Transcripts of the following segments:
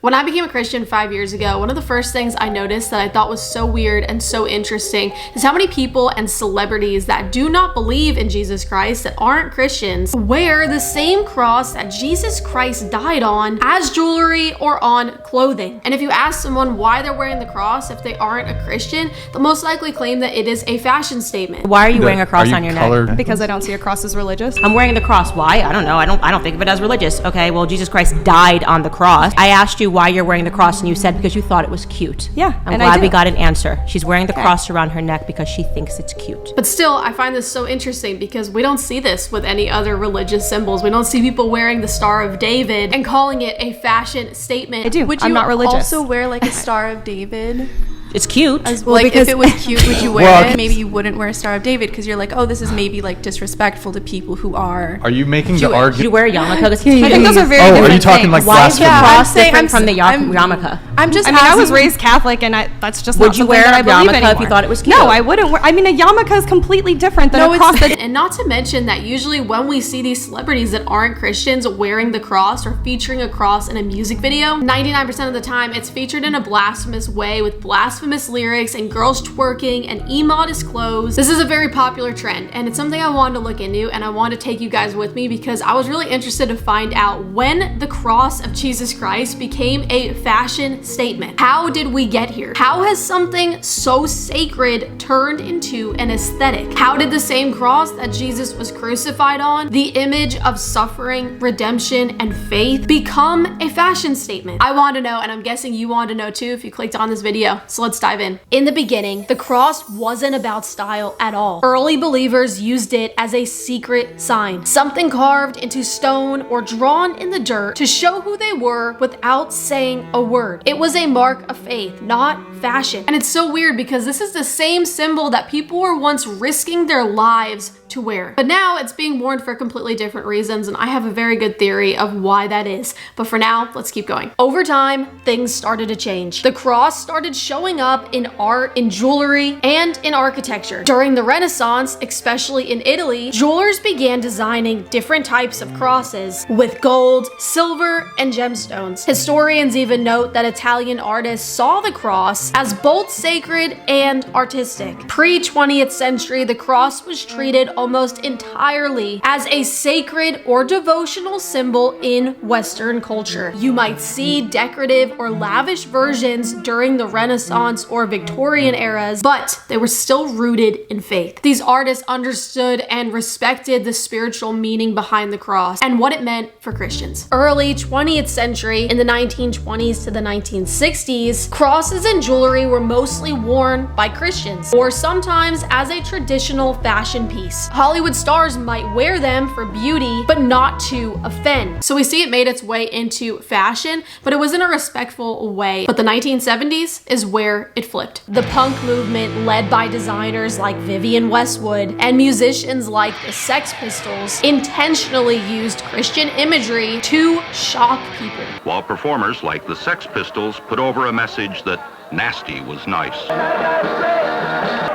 When I became a Christian 5 years ago, one of the first things I noticed that I thought was so weird and so interesting is how many people and celebrities that do not believe in Jesus Christ, that aren't Christians, wear the same cross that Jesus Christ died on as jewelry or on clothing. And if you ask someone why they're wearing the cross, if they aren't a Christian, they'll most likely claim that it is a fashion statement. Why are you wearing a cross on your neck? Because I don't see a cross as religious. I'm wearing the cross. Why? I don't know. I don't think of it as religious. Okay, well, Jesus Christ died on the cross. I asked you why you're wearing the cross, and you said because you thought it was cute. Yeah, I'm glad we got an answer. She's wearing the cross around her neck because she thinks it's cute. But still, I find this so interesting because we don't see this with any other religious symbols. We don't see people wearing the Star of David and calling it a fashion statement. I do. Would I'm you not religious. also wear like a Star of David? It's cute. Like if it was cute, would you wear it? Maybe you wouldn't wear a Star of David because you're like, oh, this is maybe like disrespectful to people who are. Are you making Jewish. the argument? Do you wear a yarmulke? I think those are very different are you talking things. like Why is the blasphemy? cross different from the yarmulke? I'm just. I mean, I was raised Catholic, and that's just Would not you something wear that I a believe yarmulke anymore. if you thought it was cute? No, I wouldn't wear. I mean, a yarmulke is completely different than a cross. And not to mention that usually when we see these celebrities that aren't Christians wearing the cross or featuring a cross in a music video, 99% of the time it's featured in a blasphemous way with blasphemous lyrics and girls twerking and immodest clothes. This is a very popular trend, and it's something I wanted to look into, and I want to take you guys with me because I was really interested to find out when the cross of Jesus Christ became a fashion statement. How did we get here? How has something so sacred turned into an aesthetic? How did the same cross that Jesus was crucified on, the image of suffering, redemption, and faith, become a fashion statement? I want to know, and I'm guessing you want to know too if you clicked on this video. So let's dive in. In the beginning, the cross wasn't about style at all. Early believers used it as a secret sign, something carved into stone or drawn in the dirt to show who they were without saying a word. It was a mark of faith, not fashion. And it's so weird because this is the same symbol that people were once risking their lives to wear. But now it's being worn for completely different reasons, and I have a very good theory of why that is. But for now, let's keep going. Over time, things started to change. The cross started showing up in art, in jewelry, and in architecture. During the Renaissance, especially in Italy, jewelers began designing different types of crosses with gold, silver, and gemstones. Historians even note that Italian artists saw the cross as both sacred and artistic. Pre-20th century, the cross was treated almost entirely as a sacred or devotional symbol in Western culture. You might see decorative or lavish versions during the Renaissance or Victorian eras, but they were still rooted in faith. These artists understood and respected the spiritual meaning behind the cross and what it meant for Christians. Early 20th century, in the 1920s to the 1960s, crosses and jewelry were mostly worn by Christians, or sometimes as a traditional fashion piece. Hollywood stars might wear them for beauty, but not to offend. So we see it made its way into fashion, but it was in a respectful way. But the 1970s is where it flipped. The punk movement, led by designers like Vivienne Westwood and musicians like the Sex Pistols, intentionally used Christian imagery to shock people. While performers like the Sex Pistols put over a message that nasty was nice.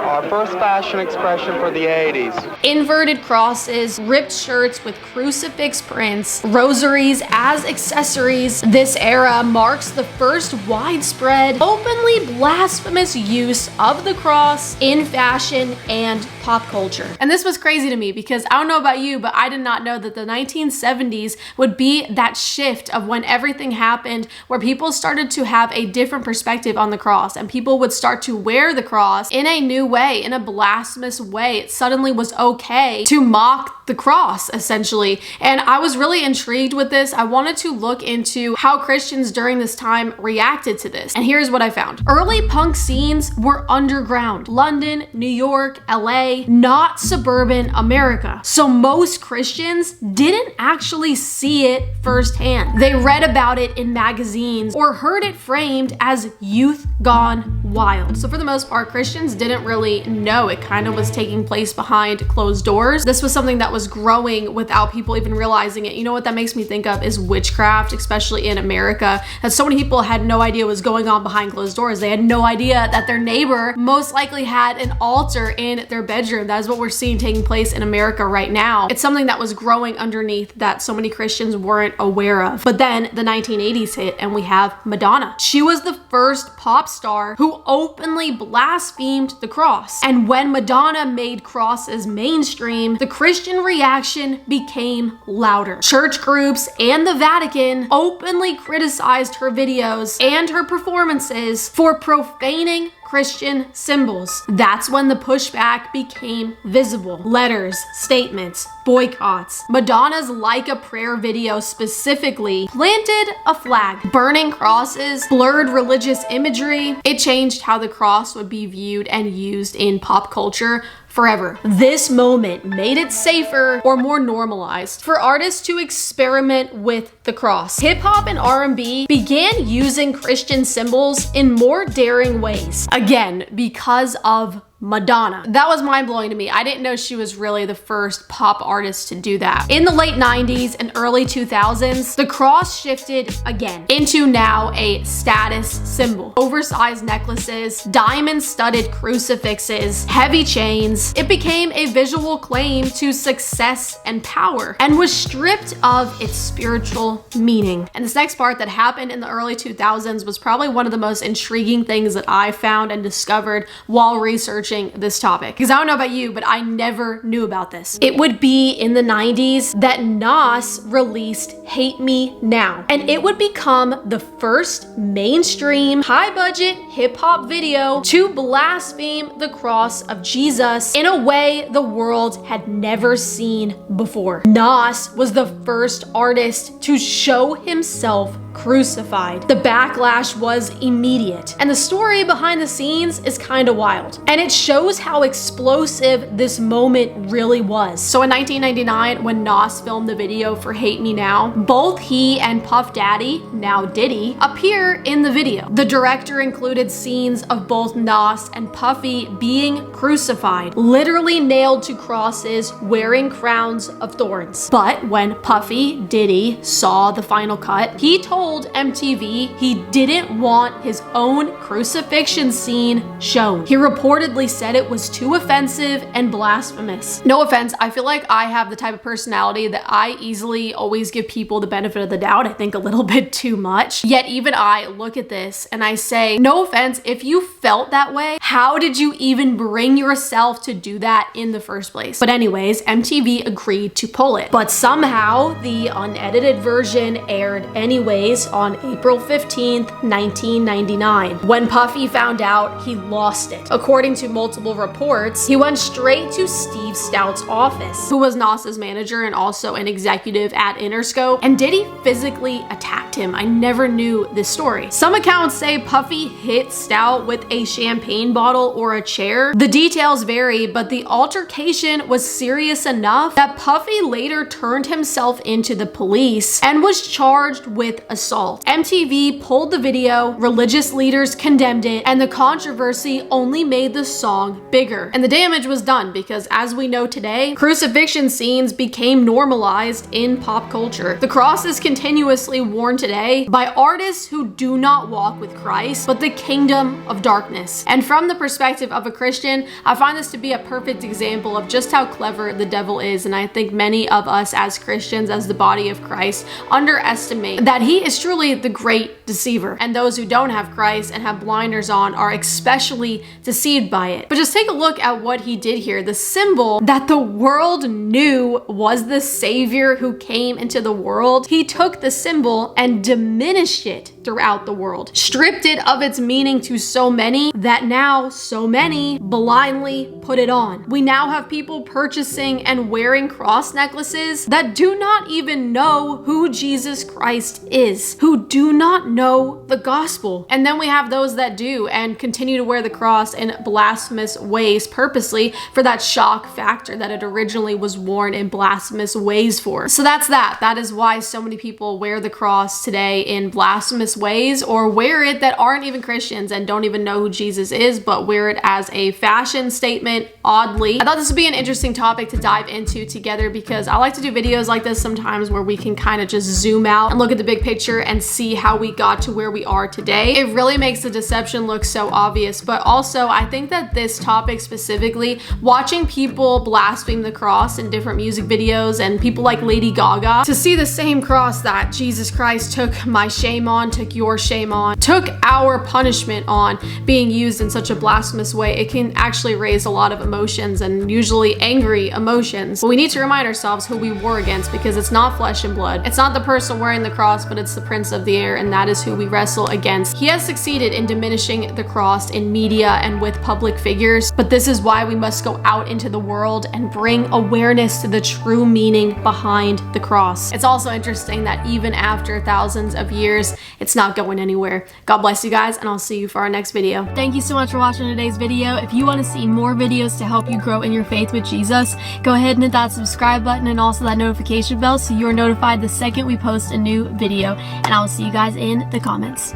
Our first fashion expression for the 80s. Inverted crosses, ripped shirts with crucifix prints, rosaries as accessories. This era marks the first widespread, openly blasphemous use of the cross in fashion and pop culture. And this was crazy to me because I don't know about you, but I did not know that the 1970s would be that shift of when everything happened, where people started to have a different perspective on the cross and people would start to wear the cross in a new way, in a blasphemous way. It suddenly was okay to mock the cross, essentially. And I was really intrigued with this. I wanted to look into how Christians during this time reacted to this. And here's what I found. Early punk scenes were underground. London, New York, LA, not suburban America. So most Christians didn't actually see it firsthand. They read about it in magazines or heard it framed as youth gone wild. So for the most part, Christians didn't really know. It kind of was taking place behind closed doors. This was something that was growing without people even realizing it. You know what that makes me think of is witchcraft, especially in America, that so many people had no idea what was going on behind closed doors. They had no idea that their neighbor most likely had an altar in their bedroom. That is what we're seeing taking place in America right now. It's something that was growing underneath that so many Christians weren't aware of. But then the 1980s hit and we have Madonna. She was the first pop star who openly blasphemed the cross. And when Madonna made crosses mainstream, the Christian reaction became louder. Church groups and the Vatican openly criticized her videos and her performances for profaning Christian symbols. That's when the pushback became visible. Letters, statements, boycotts. Madonna's Like a Prayer video specifically planted a flag. Burning crosses, blurred religious imagery. It changed how the cross would be viewed and used in pop culture forever. This moment made it safer or more normalized for artists to experiment with the cross. Hip hop and R&B began using Christian symbols in more daring ways. Again, because of Madonna. That was mind-blowing to me. I didn't know she was really the first pop artist to do that. In the late 90s and early 2000s, the cross shifted again into now a status symbol. Oversized necklaces, diamond-studded crucifixes, heavy chains. It became a visual claim to success and power and was stripped of its spiritual meaning. And this next part that happened in the early 2000s was probably one of the most intriguing things that I found and discovered while researching this topic. Because I don't know about you, but I never knew about this. It would be in the 90s that Nas released Hate Me Now. And it would become the first mainstream, high-budget hip-hop video to blaspheme the cross of Jesus in a way the world had never seen before. Nas was the first artist to show himself crucified. The backlash was immediate, and the story behind the scenes is kind of wild, and it shows how explosive this moment really was. So in 1999, when Nas filmed the video for Hate Me Now, both he and Puff Daddy, now Diddy, appear in the video. The director included scenes of both Nas and Puffy being crucified, literally nailed to crosses, wearing crowns of thorns. But when Puffy Diddy saw the final cut, he told MTV he didn't want his own crucifixion scene shown. He reportedly said it was too offensive and blasphemous. No offense, I feel like I have the type of personality that I easily always give people the benefit of the doubt. I think a little bit too much. Yet even I look at this and I say, no offense, if you felt that way, how did you even bring yourself to do that in the first place? But anyways, MTV agreed to pull it. But somehow the unedited version aired anyways on April 15th, 1999. When Puffy found out, he lost it. According to multiple reports, he went straight to Steve Stout's office, who was Nas's manager and also an executive at Interscope, and Diddy physically attacked him. I never knew this story. Some accounts say Puffy hit Stout with a champagne bottle or a chair. The details vary, but the altercation was serious enough that Puffy later turned himself into the police and was charged with assault. MTV pulled the video, religious leaders condemned it, and the controversy only made the song bigger. And the damage was done because, as we know today, crucifixion scenes became normalized in pop culture. The cross is continuously worn today by artists who do not walk with Christ, but the kingdom of darkness. And from the perspective of a Christian, I find this to be a perfect example of just how clever the devil is. And I think many of us as Christians, as the body of Christ, underestimate that he is truly the great deceiver. And those who don't have Christ and have blinders on are especially deceived by it. But just take a look at what he did here. The symbol that the world knew was the savior who came into the world, he took the symbol and diminished it throughout the world, stripped it of its meaning to so many that now so many blindly put it on. We now have people purchasing and wearing cross necklaces that do not even know who Jesus Christ is, who do not know the gospel. And then we have those that do and continue to wear the cross and blaspheme blasphemous ways purposely for that shock factor that it originally was worn in blasphemous ways for. So that's that. That is why so many people wear the cross today in blasphemous ways, or wear it that aren't even Christians and don't even know who Jesus is, but wear it as a fashion statement, oddly. I thought this would be an interesting topic to dive into together, because I like to do videos like this sometimes where we can kind of just zoom out and look at the big picture and see how we got to where we are today. It really makes the deception look so obvious, but also I think that this topic specifically, watching people blaspheme the cross in different music videos and people like Lady Gaga, to see the same cross that Jesus Christ took my shame on, took your shame on, took our punishment on, being used in such a blasphemous way, it can actually raise a lot of emotions, and usually angry emotions. But we need to remind ourselves who we war against, because it's not flesh and blood. It's not the person wearing the cross, but it's the prince of the air, and that is who we wrestle against. He has succeeded in diminishing the cross in media and with public figures, but this is why we must go out into the world and bring awareness to the true meaning behind the cross. It's also interesting that even after thousands of years, it's not going anywhere. God bless you guys, and I'll see you for our next video. Thank you so much for watching today's video. If you want to see more videos to help you grow in your faith with Jesus, go ahead and hit that subscribe button and also that notification bell so you are notified the second we post a new video. And I will see you guys in the comments.